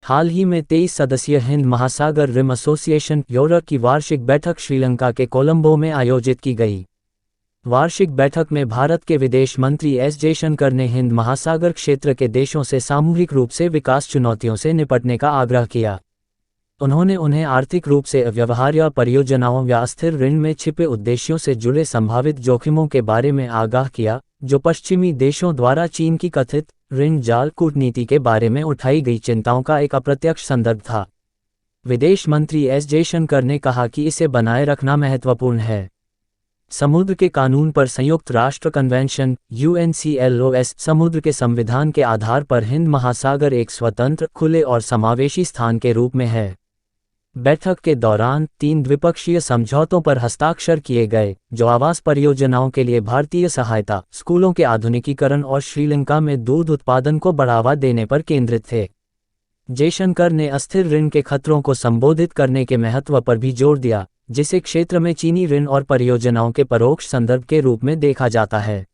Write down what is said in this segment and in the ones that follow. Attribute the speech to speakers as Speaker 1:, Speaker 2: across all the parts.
Speaker 1: हाल ही में 23 सदस्यीय हिंद महासागर रिम एसोसिएशन यूरोप की वार्षिक बैठक श्रीलंका के कोलंबो में आयोजित की गई। वार्षिक बैठक में भारत के विदेश मंत्री एस जयशंकर ने हिंद महासागर क्षेत्र के देशों से सामूहिक रूप से विकास चुनौतियों से निपटने का आग्रह किया। उन्होंने उन्हें आर्थिक रूप से व्यवहार्य परियोजनाओं या अस्थिर ऋण में छिपे उद्देश्यों से जुड़े संभावित जोखिमों के बारे में आगाह किया, जो पश्चिमी देशों द्वारा चीन की कथित ऋण जाल कूटनीति के बारे में उठाई गई चिंताओं का एक अप्रत्यक्ष संदर्भ था। विदेश मंत्री एस जयशंकर ने कहा कि इसे बनाए रखना महत्वपूर्ण है। समुद्र के कानून पर संयुक्त राष्ट्र कन्वेंशन UNCLOS समुद्र के संविधान के आधार पर हिंद महासागर एक स्वतंत्र, खुले और समावेशी स्थान के रूप में है। बैठक के दौरान 3 द्विपक्षीय समझौतों पर हस्ताक्षर किए गए, जो आवास परियोजनाओं के लिए भारतीय सहायता, स्कूलों के आधुनिकीकरण और श्रीलंका में दूध उत्पादन को बढ़ावा देने पर केंद्रित थे। जयशंकर ने अस्थिर ऋण के खतरों को संबोधित करने के महत्व पर भी जोर दिया, जिसे क्षेत्र में चीनी ऋण और परियोजनाओं के परोक्ष संदर्भ के रूप में देखा जाता है।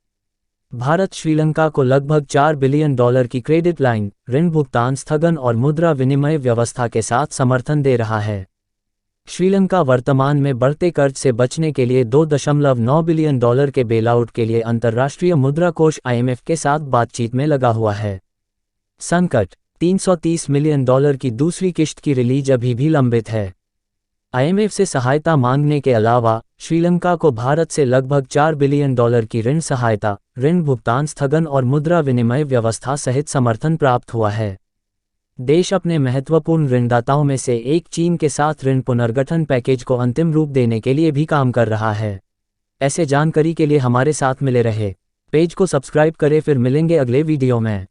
Speaker 1: भारत श्रीलंका को लगभग $4 बिलियन की क्रेडिट लाइन, ऋण भुगतान स्थगन और मुद्रा विनिमय व्यवस्था के साथ समर्थन दे रहा है। श्रीलंका वर्तमान में बढ़ते कर्ज से बचने के लिए $2.9 बिलियन के बेलआउट के लिए अंतर्राष्ट्रीय मुद्रा कोष IMF के साथ बातचीत में लगा हुआ है। संकट: $330 मिलियन की दूसरी किश्त की रिलीज अभी भी लंबित है। IMF से सहायता मांगने के अलावा श्रीलंका को भारत से लगभग $4 बिलियन की ऋण सहायता, ऋण भुगतान स्थगन और मुद्रा विनिमय व्यवस्था सहित समर्थन प्राप्त हुआ है। देश अपने महत्वपूर्ण ऋणदाताओं में से एक चीन के साथ ऋण पुनर्गठन पैकेज को अंतिम रूप देने के लिए भी काम कर रहा है। ऐसे जानकारी के लिए हमारे साथ मिले रहे। पेज को सब्सक्राइब करें, फिर मिलेंगे अगले वीडियो में।